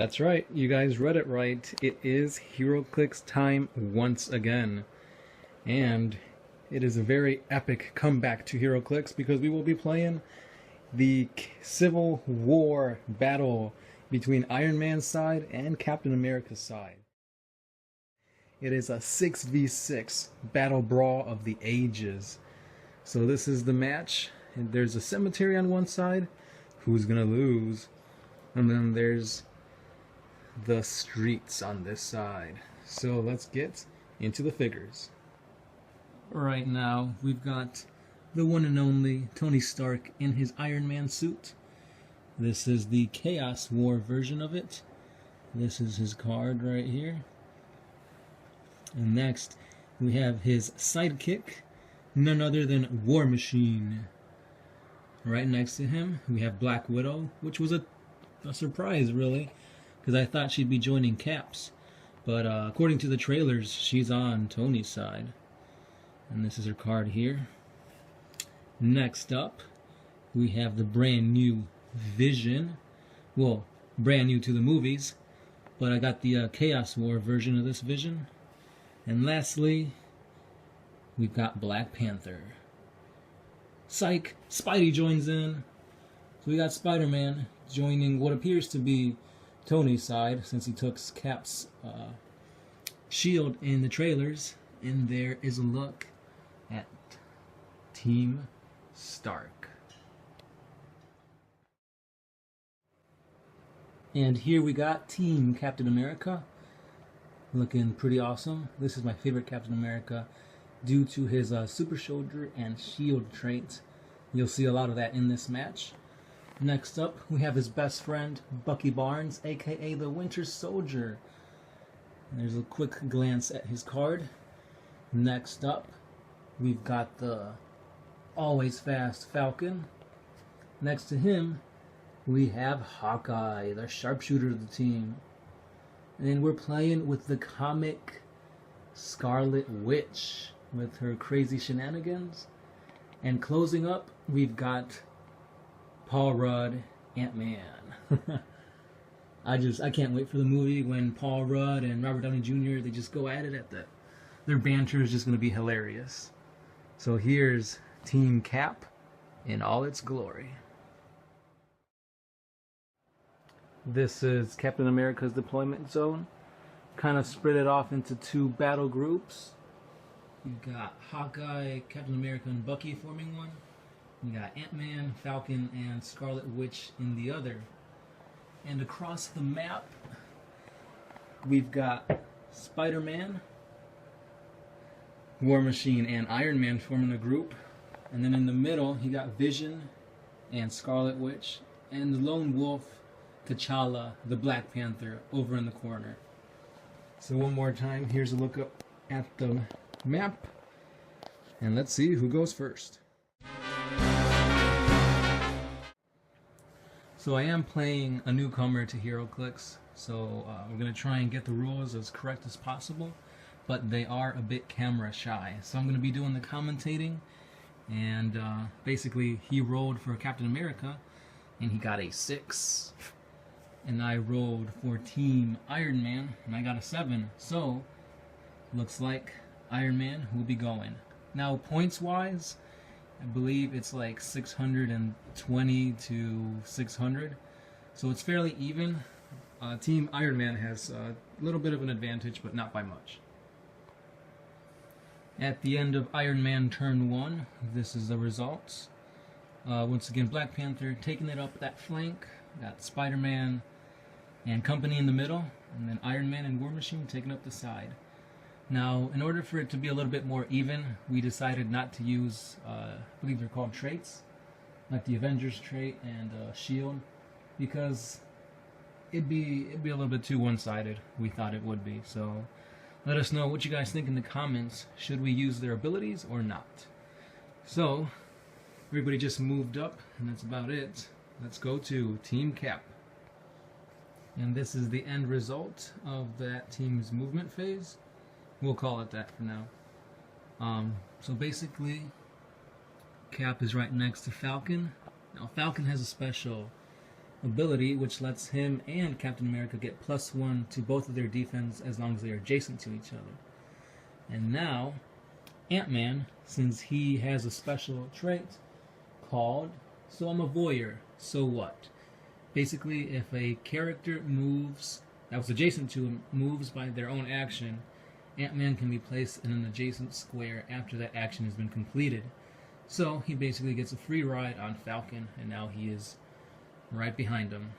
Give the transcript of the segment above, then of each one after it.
That's right, you guys read it right. It is Heroclix time once again. And it is a very epic comeback to Heroclix because we will be playing the Civil War battle between Iron Man's side and Captain America's side. It is a 6v6 battle brawl of the ages. So this is the match. And there's a cemetery on one side. Who's gonna lose? And then there's the streets on this side. So let's get into the figures. Right now we've got the one and only Tony Stark in his Iron Man suit. This is the Chaos War version of it. This is his card right here. And next we have his sidekick, none other than War Machine. Right next to him we have Black Widow, which was a surprise really, because I thought she'd be joining Cap's, but according to the trailers she's on Tony's side. And this is her card here. Next up we have the brand new Vision. Well, brand new to the movies, but I got the Chaos War version of this Vision. And lastly we've got Black Panther. Psych! Spidey joins in. So we got Spider-Man joining what appears to be Tony's side, since he took Cap's shield in the trailers. And there is a look at Team Stark. And here we got Team Captain America, looking pretty awesome. This is my favorite Captain America due to his super soldier and shield traits. You'll see a lot of that in this match. Next up we have his best friend Bucky Barnes, aka the Winter Soldier. And there's a quick glance at his card. Next up we've got the always fast Falcon. Next to him we have Hawkeye, the sharpshooter of the team. And we're playing with the comic Scarlet Witch with her crazy shenanigans. And closing up we've got Paul Rudd, Ant-Man. I can't wait for the movie when Paul Rudd and Robert Downey Jr. they just go at it at their banter is just going to be hilarious. So here's Team Cap in all its glory. This is Captain America's deployment zone. Kind of spread it off into two battle groups. You've got Hawkeye, Captain America, and Bucky forming one. You got Ant-Man, Falcon, and Scarlet Witch in the other. And across the map, we've got Spider-Man, War Machine, and Iron Man forming a group. And then in the middle, you got Vision and Scarlet Witch, and the Lone Wolf, T'Challa, the Black Panther, over in the corner. So one more time, here's a look up at the map, and let's see who goes first. So I am playing a newcomer to Heroclix, so we're going to try and get the rules as correct as possible, but they are a bit camera shy. So I'm going to be doing the commentating, and basically he rolled for Captain America, and he got a 6. And I rolled for Team Iron Man, and I got a 7. So, looks like Iron Man will be going. Now, points-wise, I believe it's like 620 to 600. So it's fairly even. Team Iron Man has a little bit of an advantage, but not by much. At the end of Iron Man turn 1, this is the results. Once again, Black Panther taking it up that flank. Got Spider-Man and company in the middle, and then Iron Man and War Machine taking up the side. Now, in order for it to be a little bit more even, we decided not to use, I believe they're called traits, like the Avengers trait and Shield, because it'd be a little bit too one-sided. We thought it would be. So, let us know what you guys think in the comments. Should we use their abilities or not? So, everybody just moved up, and that's about it. Let's go to Team Cap. And this is the end result of that team's movement phase. We'll call it that for now. So basically, Cap is right next to Falcon. Now Falcon has a special ability, which lets him and Captain America get +1 to both of their defense as long as they are adjacent to each other. And now, Ant-Man, since he has a special trait called, so I'm a voyeur, so what? Basically, if a character moves, that was adjacent to him, moves by their own action, Ant-Man can be placed in an adjacent square after that action has been completed. So he basically gets a free ride on Falcon, and now he is right behind him.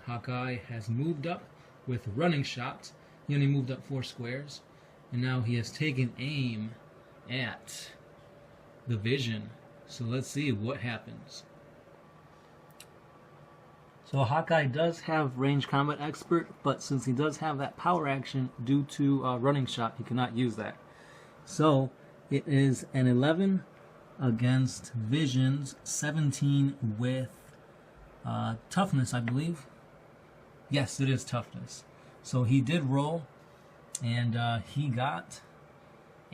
Hawkeye has moved up with running shot. He only moved up 4 squares, and now he has taken aim at the Vision. So let's see what happens. So Hawkeye does have range combat expert, but since he does have that power action due to running shot, he cannot use that. So it is an 11 against Vision's 17 with toughness, I believe. Yes, it is toughness. So he did roll, and he got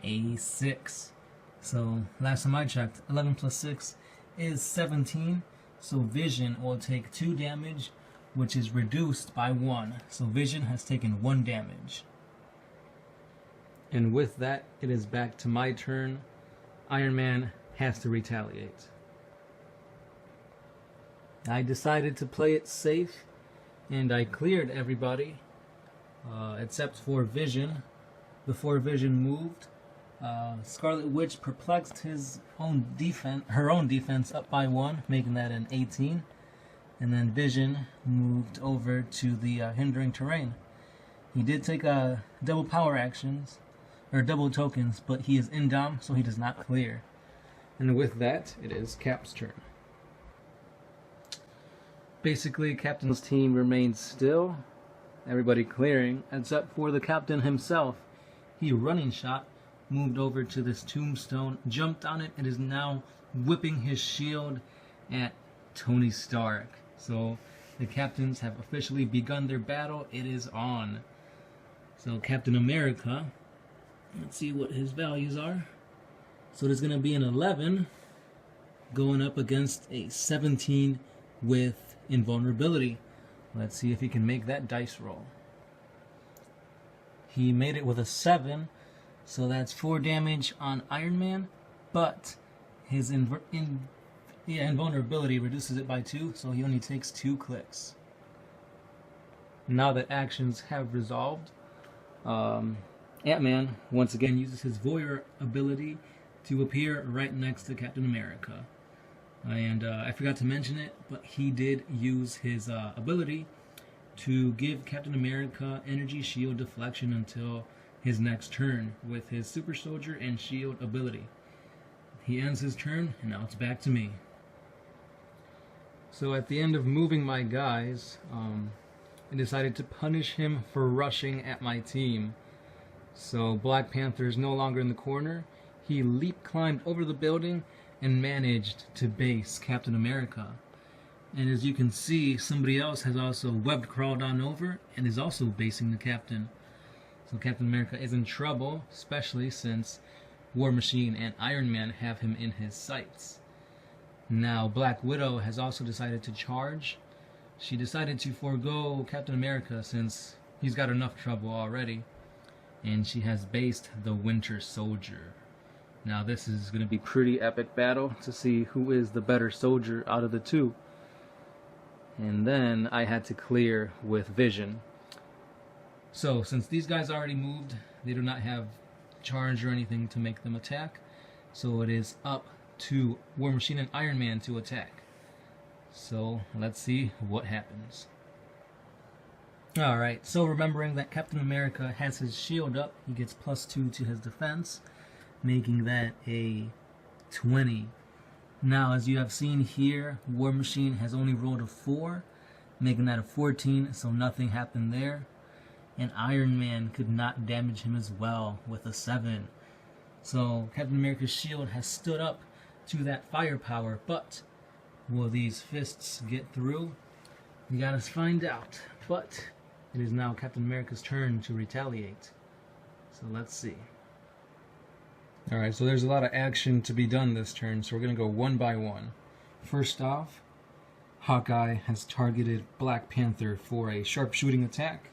a 6. So last time I checked, 11 plus 6 is 17. So Vision will take 2 damage, which is reduced by 1. So Vision has taken 1 damage. And with that, it is back to my turn. Iron Man has to retaliate. I decided to play it safe, and I cleared everybody, except for Vision. Before Vision moved, Scarlet Witch perplexed her own defense up by 1, making that an 18. And then Vision moved over to the hindering terrain. He did take double power actions, or double tokens, but he is indom, so he does not clear. And with that, it is Cap's turn. Basically, Captain's team remains still, everybody clearing, except for the Captain himself. He running shot, moved over to this tombstone, jumped on it, and is now whipping his shield at Tony Stark. So the Captains have officially begun their battle. It is on. So Captain America, let's see what his values are. So there's going to be an 11 going up against a 17 with invulnerability. Let's see if he can make that dice roll. He made it with a 7, so that's 4 damage on Iron Man, but his invulnerability reduces it by 2, so he only takes 2 clicks. Now that actions have resolved, Ant-Man once again uses his voyeur ability to appear right next to Captain America. And I forgot to mention it, but he did use his ability to give Captain America energy shield deflection until his next turn with his super soldier and shield ability. He ends his turn, and now it's back to me. So at the end of moving my guys, I decided to punish him for rushing at my team. So Black Panther is no longer in the corner. He climbed over the building and managed to base Captain America. And as you can see, somebody else has also web crawled on over and is also basing the Captain. So Captain America is in trouble, especially since War Machine and Iron Man have him in his sights. Now Black Widow has also decided to charge. She decided to forego Captain America since he's got enough trouble already. And she has based the Winter Soldier. Now this is going to be pretty epic battle to see who is the better soldier out of the two. And then I had to clear with Vision. So since these guys already moved, they do not have charge or anything to make them attack. So it is up to War Machine and Iron Man to attack. So let's see what happens. Alright, so remembering that Captain America has his shield up, he gets +2 to his defense, making that a 20. Now, as you have seen here, War Machine has only rolled a 4, making that a 14, so nothing happened there. And Iron Man could not damage him as well with a 7. So Captain America's shield has stood up to that firepower, but will these fists get through? We gotta find out. But it is now Captain America's turn to retaliate. So let's see. Alright, so there's a lot of action to be done this turn, so we're going to go one by one. First off, Hawkeye has targeted Black Panther for a sharpshooting attack.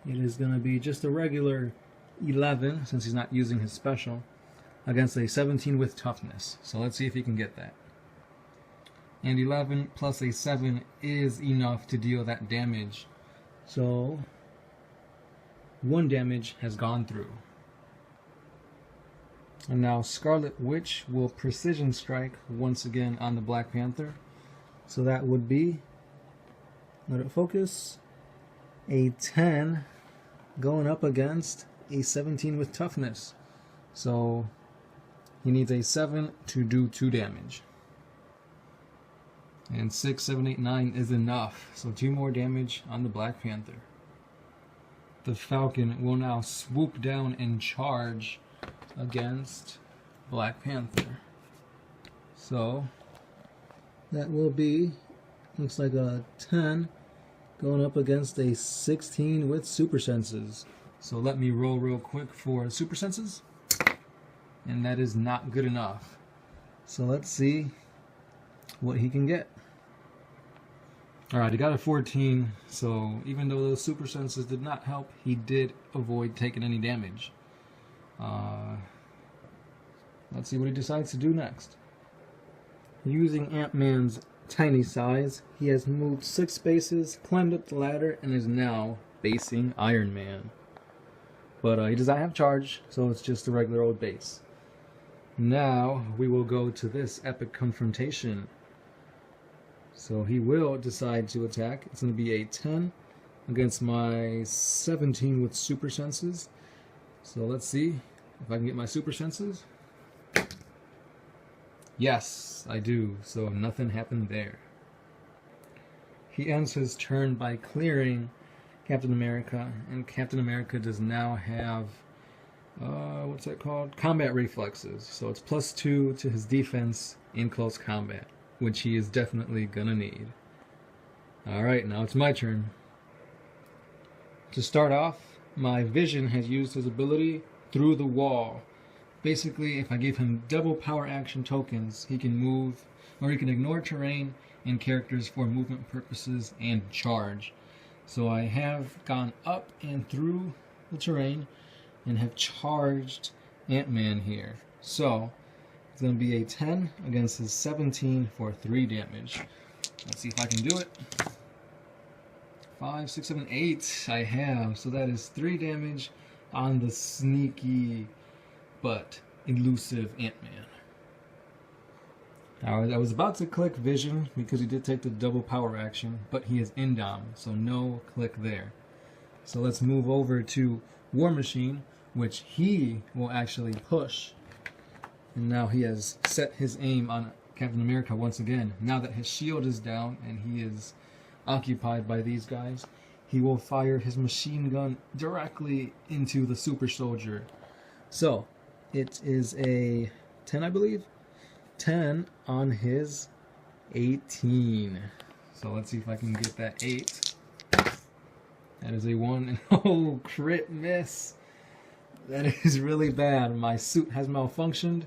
It is going to be just a regular 11, since he's not using his special, against a 17 with toughness. So let's see if he can get that. And 11 plus a 7 is enough to deal that damage. So 1 damage has gone through. And now Scarlet Witch will precision strike once again on the Black Panther. So that would be, let it focus, a 10 going up against a 17 with toughness. So he needs a 7 to do 2 damage. And 6, 7, 8, 9 is enough. So 2 more damage on the Black Panther. The Falcon will now swoop down and charge against Black Panther. So that will be, looks like a 10 going up against a 16 with super senses. So let me roll real quick for super senses. And that is not good enough. So let's see what he can get. Alright, he got a 14, so even though those super senses did not help, he did avoid taking any damage. Let's see what he decides to do next. Using Ant-Man's tiny size, he has moved 6 spaces, climbed up the ladder, and is now basing Iron Man. But he does not have charge, so it's just a regular old base. Now we will go to this epic confrontation. So he will decide to attack. It's going to be a 10 against my 17 with super senses. So let's see if I can get my super senses. Yes, I do. So nothing happened there. He ends his turn by clearing Captain America, and Captain America does now have what's that called? Combat reflexes. So it's +2 to his defense in close combat, which he is definitely gonna need. Alright, now it's my turn. To start off, my Vision has used his ability Through the Wall. Basically, if I give him double power action tokens, he can move, or he can ignore terrain and characters for movement purposes and charge. So I have gone up and through the terrain and have charged Ant-Man here. So it's going to be a 10 against his 17 for 3 damage. Let's see if I can do it. 5, 6, 7, 8 I have. So that is 3 damage on the sneaky but elusive Ant-Man. I was about to click Vision because he did take the double power action, but he is Indom, so no click there. So let's move over to War Machine, which he will actually push. And now he has set his aim on Captain America once again. Now that his shield is down and he is occupied by these guys, he will fire his machine gun directly into the super soldier. So it is a 10, I believe. 10 on his 18. So let's see if I can get that 8. That is a 1. Oh, crit miss. That is really bad. My suit has malfunctioned,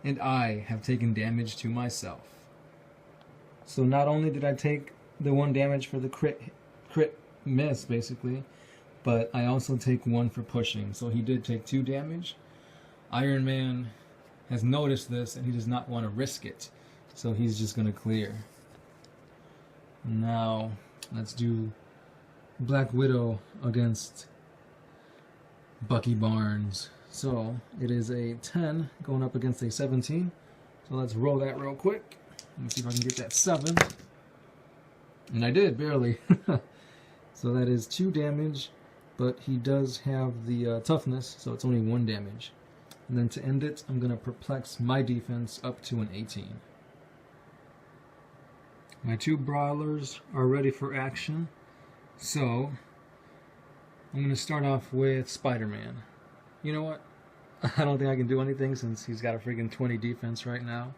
and I have taken damage to myself. So not only did I take the 1 damage for the crit miss, basically, but I also take 1 for pushing. So he did take 2 damage. Iron Man has noticed this, and he does not want to risk it. So he's just going to clear. Now, let's do Black Widow against Bucky Barnes. So it is a 10 going up against a 17. So let's roll that real quick. Let me see if I can get that 7. And I did, barely. So that is 2 damage, but he does have the toughness, so it's only 1 damage. And then to end it, I'm going to perplex my defense up to an 18. My 2 brawlers are ready for action. So I'm going to start off with Spider-Man. You know what? I don't think I can do anything since he's got a freaking 20 defense right now.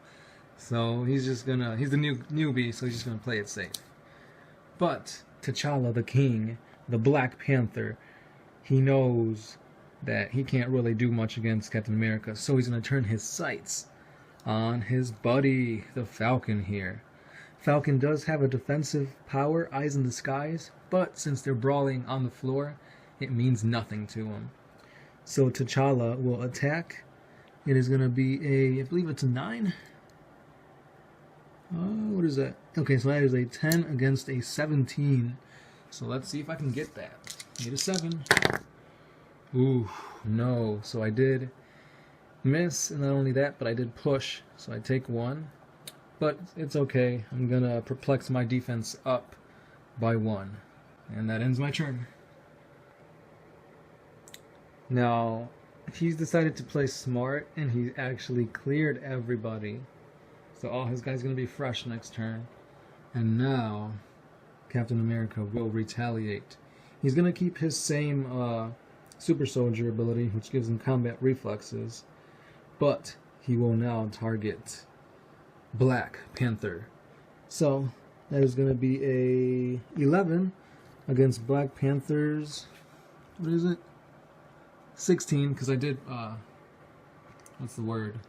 So he's just going to, he's the newbie, so he's just going to play it safe. But T'Challa the King, the Black Panther, he knows that he can't really do much against Captain America, so he's going to turn his sights on his buddy, the Falcon here. Falcon does have a defensive power, Eyes in the Skies, but since they're brawling on the floor, it means nothing to him. So T'Challa will attack. It is going to be I believe it's a 9. What is that? Okay, so that is a 10 against a 17. So let's see if I can get that. Need a 7. Ooh, no. So I did miss, and not only that, but I did push. So I take 1. But it's okay. I'm going to perplex my defense up by 1. And that ends my turn. Now, he's decided to play smart, and he actually cleared everybody. So all his guys going to be fresh next turn. And now, Captain America will retaliate. He's going to keep his same Super Soldier ability, which gives him combat reflexes. But he will now target Black Panther. So that is going to be a 11 against Black Panther's, what is it? 16, because I did, what's the word?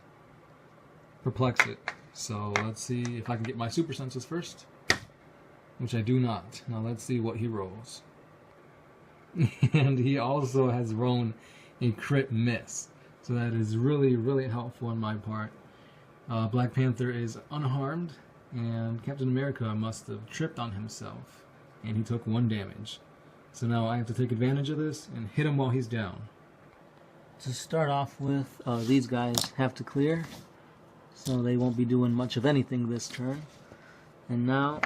Perplex it. So let's see if I can get my super senses first, which I do not. Now let's see what he rolls. And he also has rolled a crit miss. So that is really, really helpful on my part. Black Panther is unharmed, and Captain America must have tripped on himself, and he took 1 damage. So now I have to take advantage of this and hit him while he's down. To start off with, these guys have to clear, so they won't be doing much of anything this turn. And now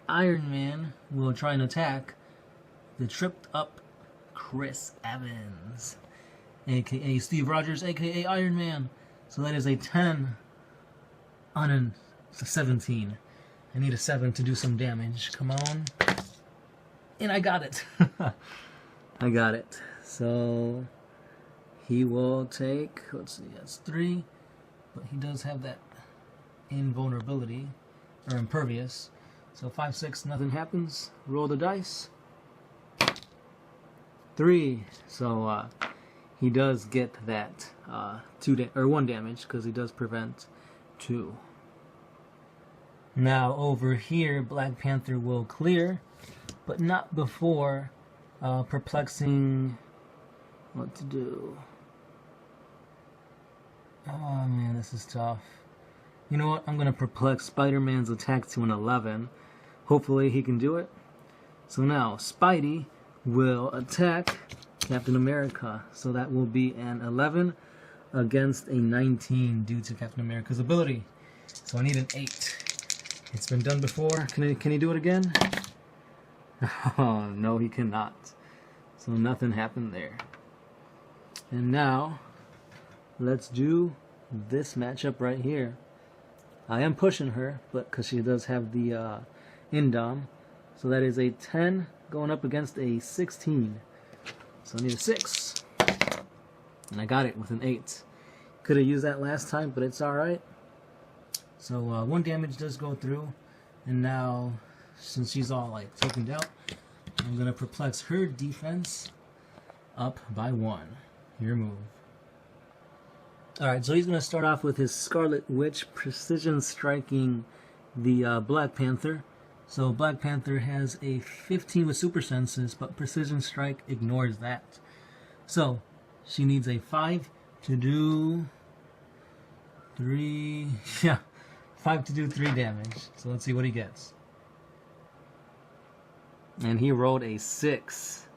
Iron Man will try and attack the tripped up Chris Evans, aka Steve Rogers, aka Iron Man. So that is a 10 on a 17. I need a 7 to do some damage. Come on. And I got it. I got it. So he will take, let's see, that's 3. But he does have that invulnerability, or impervious. So 5, 6, nothing happens. Roll the dice. 3. So he does get that 1 damage, because he does prevent 2. Now over here, Black Panther will clear, but not before perplexing what to do. Oh man, this is tough. You know what? I'm going to perplex Spider-Man's attack to an 11. Hopefully he can do it. So now, Spidey will attack Captain America. So that will be an 11 against a 19 due to Captain America's ability. So I need an 8. It's been done before. Can he do it again? Oh, no, he cannot. So nothing happened there. And now, let's do this matchup right here. I am pushing her, but because she does have the Indom. So that is a 10 going up against a 16. So I need a 6. And I got it with an 8. Could have used that last time, but it's alright. So 1 damage does go through. And now, since she's all like taken out, I'm going to perplex her defense up by 1. Your move. Alright, so he's going to start off with his Scarlet Witch precision striking the Black Panther. So Black Panther has a 15 with super senses, but precision strike ignores that. So she needs a 5 to do 3, yeah, 5 to do 3 damage. So let's see what he gets. And he rolled a 6.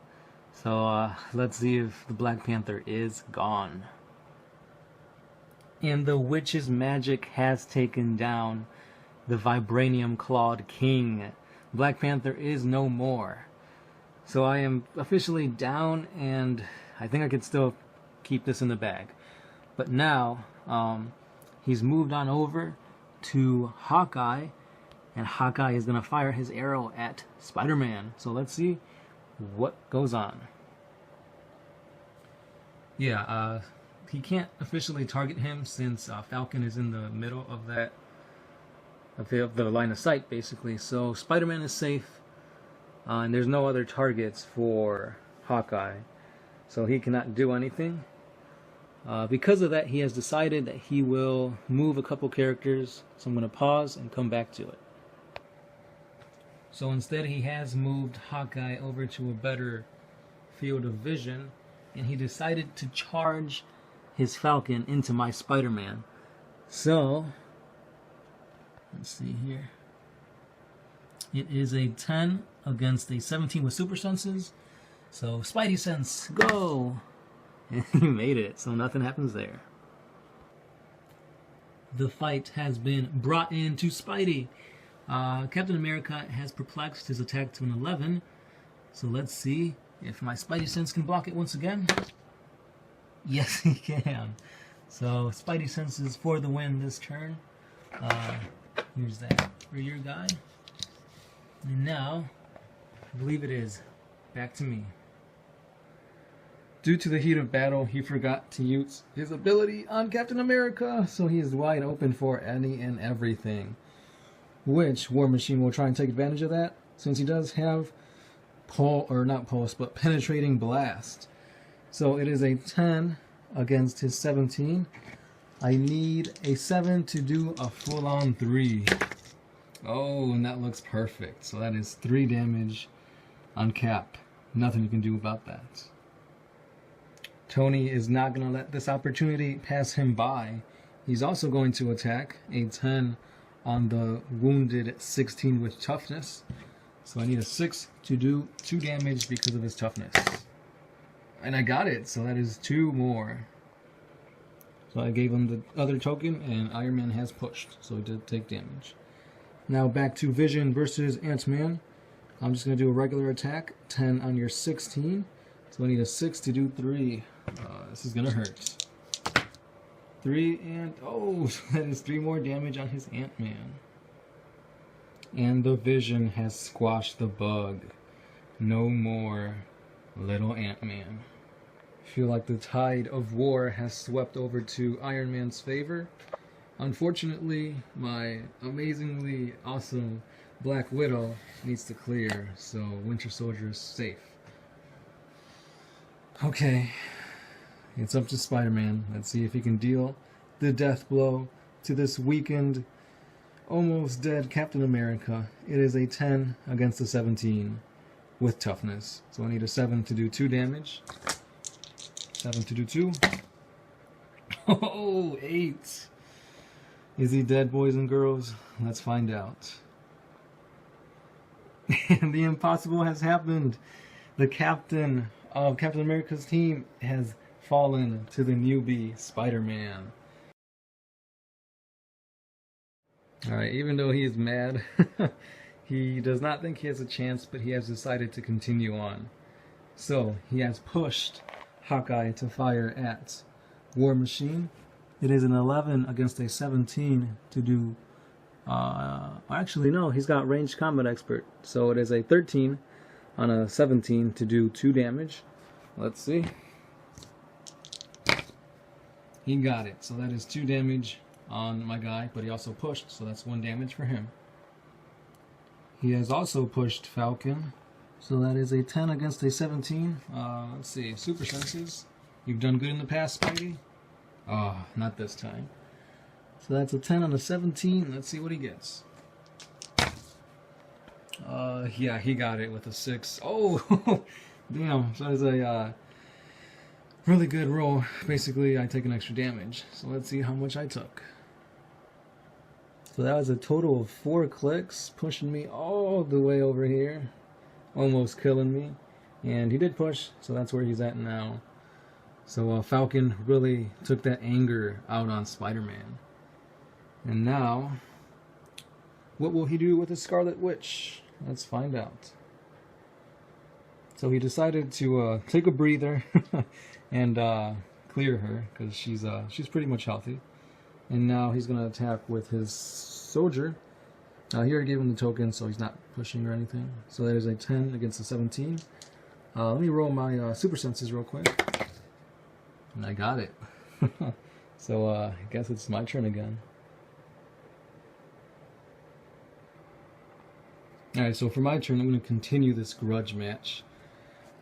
So let's see if the Black Panther is gone. And the witch's magic has taken down the Vibranium Clawed King. Black Panther is no more. So I am officially down, and I think I could still keep this in the bag. But now, he's moved on over to Hawkeye, and Hawkeye is going to fire his arrow at Spider-Man. So let's see what goes on. Yeah, he can't officially target him since Falcon is in the middle of that, of the line of sight, basically. So Spider-Man is safe, and there's no other targets for Hawkeye, so he cannot do anything. Because of that, he has decided that he will move a couple characters, so I'm going to pause and come back to it. So instead he has moved Hawkeye over to a better field of vision, and he decided to charge his Falcon into my Spider-Man. So, let's see here. It is a 10 against a 17 with super senses. So, Spidey sense, go! And he made it, so nothing happens there. The fight has been brought in to Spidey. Captain America has perplexed his attack to an 11. So let's see if my Spidey sense can block it once again. Yes, he can. So Spidey senses for the win this turn. Here's that for your guy. And now, I believe it is back to me. Due to the heat of battle, he forgot to use his ability on Captain America, so he is wide open for any and everything. Which War Machine will try and take advantage of that, since he does have penetrating blast. So it is a 10 against his 17. I need a 7 to do a full-on 3. Oh, and that looks perfect. So that is 3 damage on Cap. Nothing you can do about that. Tony is not going to let this opportunity pass him by. He's also going to attack a 10 on the wounded 16 with toughness. So I need a 6 to do 2 damage because of his toughness. And I got it, so that is 2 more. So I gave him the other token, and Iron Man has pushed, so he did take damage. Now back to Vision versus Ant-Man. I'm just going to do a regular attack, 10 on your 16. So I need a 6 to do 3. This is going to hurt. 3 and... oh, that is 3 more damage on his Ant-Man. And the Vision has squashed the bug. No more little Ant-Man. I feel like the tide of war has swept over to Iron Man's favor. Unfortunately, my amazingly awesome Black Widow needs to clear, so Winter Soldier is safe. Okay, it's up to Spider-Man. Let's see if he can deal the death blow to this weakened, almost dead Captain America. It is a 10 against a 17 with toughness. So I need a 7 to do 2 damage. 7 to do 2. Oh, 8. Is he dead, boys and girls? Let's find out. And the impossible has happened. The captain of Captain America's team has fallen to the newbie Spider-Man. Alright, even though he is mad, he does not think he has a chance, but he has decided to continue on. So, he has pushed Hawkeye to fire at War Machine. It is an 11 against a 17 to do... actually, no, he's got Ranged Combat Expert. So it is a 13 on a 17 to do 2 damage. Let's see. He got it. So that is 2 damage on my guy, but he also pushed, so that's 1 damage for him. He has also pushed Falcon. So that is a 10 against a 17. Let's see. Super Senses. You've done good in the past, Spidey. Oh, not this time. So that's a 10 on a 17. Let's see what he gets. Yeah, he got it with a 6. Oh, damn. So that is a really good roll. Basically, I take an extra damage. So let's see how much I took. So that was a total of 4 clicks, pushing me all the way over here. Almost killing me. And he did push, so that's where he's at now. So Falcon really took that anger out on Spider-Man. And now, what will he do with the Scarlet Witch? Let's find out. So he decided to take a breather and clear her, because she's pretty much healthy. And now he's going to attack with his soldier. He already gave him the token, so he's not pushing or anything. So that is a 10 against a 17. Let me roll my super senses real quick. And I got it. So I guess it's my turn again. Alright, so for my turn, I'm going to continue this grudge match.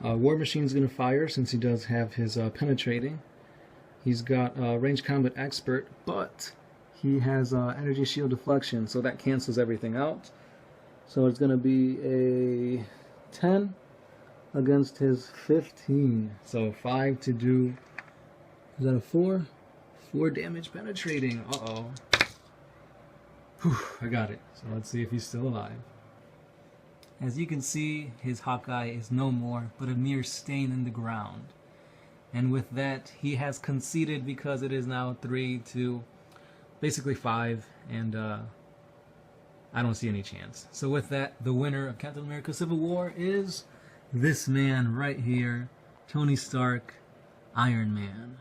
War Machine's going to fire since he does have his penetrating. He's got Ranged Combat Expert, but he has energy shield deflection, so that cancels everything out. So it's going to be a 10 against his 15. So 5 to do. Is that a 4? 4 damage penetrating. Uh-oh. Whew, I got it. So let's see if he's still alive. As you can see, his Hawkeye is no more but a mere stain in the ground. And with that, he has conceded because it is now 3 to basically 5, and I don't see any chance. So with that, the winner of Captain America Civil War is this man right here, Tony Stark, Iron Man.